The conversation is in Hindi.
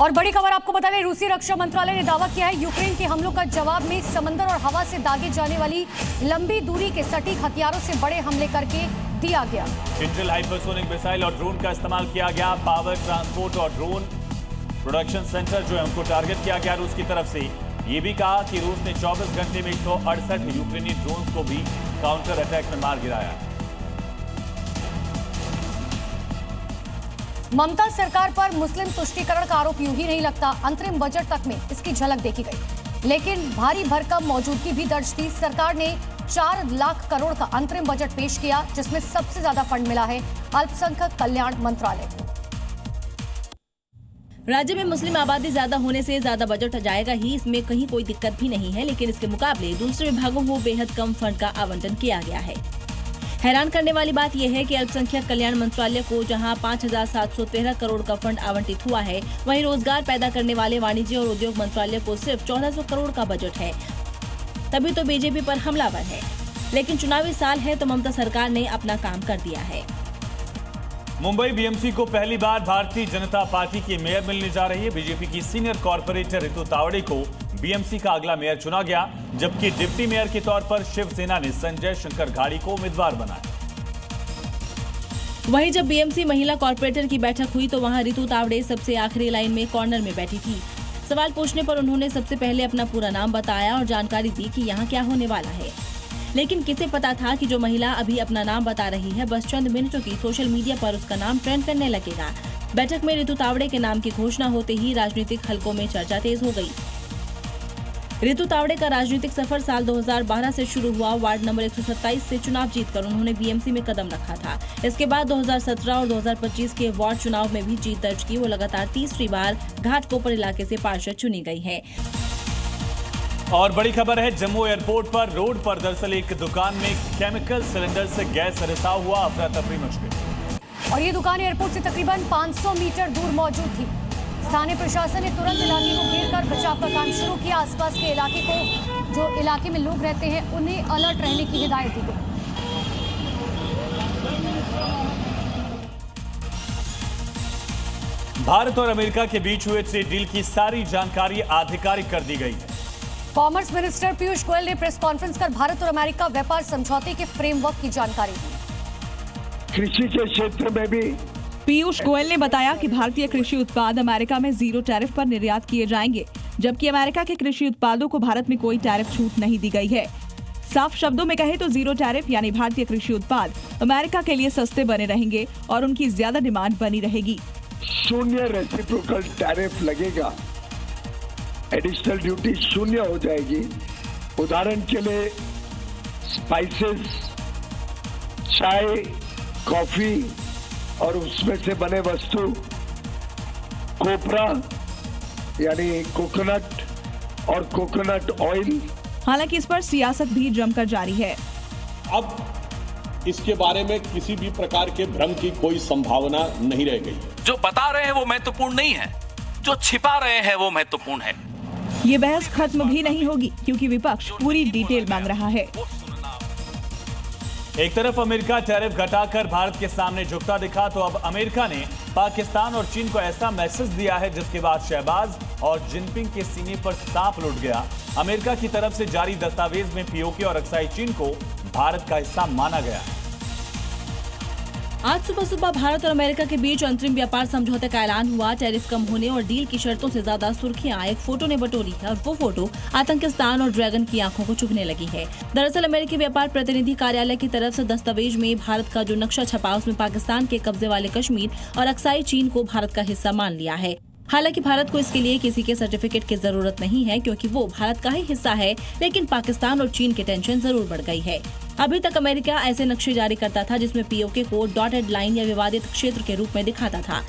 और बड़ी खबर आपको बता दें, रूसी रक्षा मंत्रालय ने दावा किया है यूक्रेन के हमलों का जवाब में समंदर और हवा से दागे जाने वाली लंबी दूरी के सटीक हथियारों से बड़े हमले करके दिया गया। इंटेल हाइपरसोनिक मिसाइल और ड्रोन का इस्तेमाल किया गया। पावर ट्रांसपोर्ट और ड्रोन प्रोडक्शन सेंटर जो है उनको टारगेट किया गया रूस की तरफ से। ये भी कहा कि रूस ने 24 घंटे में 168 यूक्रेनी ड्रोन को भी काउंटर अटैक में मार गिराया। ममता सरकार पर मुस्लिम तुष्टीकरण का आरोप यूं ही नहीं लगता। अंतरिम बजट तक में इसकी झलक देखी गई, लेकिन भारी भरकम मौजूदगी भी दर्ज थी। सरकार ने 4 लाख करोड़ का अंतरिम बजट पेश किया, जिसमें सबसे ज्यादा फंड मिला है अल्पसंख्यक कल्याण मंत्रालय को। राज्य में मुस्लिम आबादी ज्यादा होने से ज्यादा बजट जाएगा ही, इसमें कहीं कोई दिक्कत भी नहीं है, लेकिन इसके मुकाबले दूसरे विभागों को बेहद कम फंड का आवंटन किया गया है। हैरान करने वाली बात यह है कि अल्पसंख्यक कल्याण मंत्रालय को जहां 5,713 करोड़ का फंड आवंटित हुआ है, वहीं रोजगार पैदा करने वाले वाणिज्य और उद्योग मंत्रालय को सिर्फ 1400 करोड़ का बजट है। तभी तो बीजेपी पर हमलावर है, लेकिन चुनावी साल है तो ममता सरकार ने अपना काम कर दिया है। मुंबई बीएमसी को पहली बार भारतीय जनता पार्टी की मेयर मिलने जा रही है। बीजेपी की सीनियर कॉर्पोरेटर रितु तावड़े को बीएमसी का अगला मेयर चुना गया, जबकि डिप्टी मेयर के तौर पर शिवसेना ने संजय शंकर घाड़ी को उम्मीदवार बनाया। वहीं जब बीएमसी महिला कॉर्पोरेटर की बैठक हुई तो वहां रितु तावड़े सबसे आखिरी लाइन में कॉर्नर में बैठी थी। सवाल पूछने पर उन्होंने सबसे पहले अपना पूरा नाम बताया और जानकारी दी कि यहाँ क्या होने वाला है, लेकिन किसे पता था कि जो महिला अभी अपना नाम बता रही है, बस चंद मिनटों की सोशल मीडिया पर उसका नाम ट्रेंड करने लगेगा। बैठक में रितु तावड़े के नाम की घोषणा होते ही राजनीतिक हलकों में चर्चा तेज हो गई। रितु तावड़े का राजनीतिक सफर साल 2012 से शुरू हुआ। वार्ड नंबर 127 से चुनाव जीतकर उन्होंने बीएमसी में कदम रखा था। इसके बाद 2017 और 2025 के वार्ड चुनाव में भी जीत दर्ज की। वो लगातार तीसरी बार घाटकोपर इलाके से पार्षद चुनी गई है। और बड़ी खबर है, जम्मू एयरपोर्ट पर रोड पर दरअसल एक दुकान में केमिकल सिलेंडर से गैस रिसाव हुआ, अफरा तफरी मच गई। और ये दुकान एयरपोर्ट से तकरीबन 500 मीटर दूर मौजूद थी। स्थानीय प्रशासन ने तुरंत इलाके को घेर कर बचाव का काम शुरू किया। आसपास के इलाके को, जो इलाके में लोग रहते हैं, उन्हें अलर्ट रहने की हिदायत दी गई। भारत और अमेरिका के बीच हुए ट्रेड डील की सारी जानकारी आधिकारिक कर दी गई है। कॉमर्स मिनिस्टर पीयूष गोयल ने प्रेस कॉन्फ्रेंस कर भारत और अमेरिका व्यापार समझौते के फ्रेमवर्क की जानकारी दी। कृषि के क्षेत्र में भी पीयूष गोयल ने बताया कि भारतीय कृषि उत्पाद अमेरिका में 0 टैरिफ पर निर्यात किए जाएंगे, जबकि अमेरिका के कृषि उत्पादों को भारत में कोई टैरिफ छूट नहीं दी गई है। साफ शब्दों में कहे तो 0 टैरिफ यानी भारतीय कृषि उत्पाद अमेरिका के लिए सस्ते बने रहेंगे और उनकी ज्यादा डिमांड बनी रहेगी। 0 रेसिप्रोकल टैरिफ लगेगा, एडिशनल ड्यूटी 0 हो जाएगी। उदाहरण के लिए स्पाइसेस, चाय, कॉफी और उसमें से बने वस्तु, कोपरा यानी कोकोनट और कोकोनट ऑयल। हालांकि इस पर सियासत भी जमकर जारी है। अब इसके बारे में किसी भी प्रकार के भ्रम की कोई संभावना नहीं रह गई है। जो बता रहे हैं वो महत्वपूर्ण नहीं है, जो छिपा रहे हैं वो महत्वपूर्ण है। ये बहस खत्म भी नहीं होगी, क्योंकि विपक्ष पूरी डिटेल मांग रहा है। एक तरफ अमेरिका टैरिफ घटाकर भारत के सामने झुकता दिखा, तो अब अमेरिका ने पाकिस्तान और चीन को ऐसा मैसेज दिया है जिसके बाद शहबाज और जिनपिंग के सीने पर सांप लुट गया। अमेरिका की तरफ से जारी दस्तावेज में पीओके और अक्साई चीन को भारत का हिस्सा माना गया। आज सुबह भारत और अमेरिका के बीच अंतरिम व्यापार समझौते का ऐलान हुआ। टैरिफ कम होने और डील की शर्तों से ज्यादा सुर्खियां एक फोटो ने बटोरी है, और वो फोटो आतंकिस्तान और ड्रैगन की आंखों को चुभने लगी है। दरअसल अमेरिकी व्यापार प्रतिनिधि कार्यालय की तरफ से दस्तावेज में भारत का जो नक्शा छपा, उसमें पाकिस्तान के कब्जे वाले कश्मीर और अक्साई चीन को भारत का हिस्सा मान लिया है। हालांकि भारत को इसके लिए किसी के सर्टिफिकेट की जरूरत नहीं है, क्योंकि वो भारत का ही हिस्सा है, लेकिन पाकिस्तान और चीन की टेंशन जरूर बढ़ गई है। अभी तक अमेरिका ऐसे नक्शे जारी करता था जिसमें पीओके को डॉटेड लाइन या विवादित क्षेत्र के रूप में दिखाता था।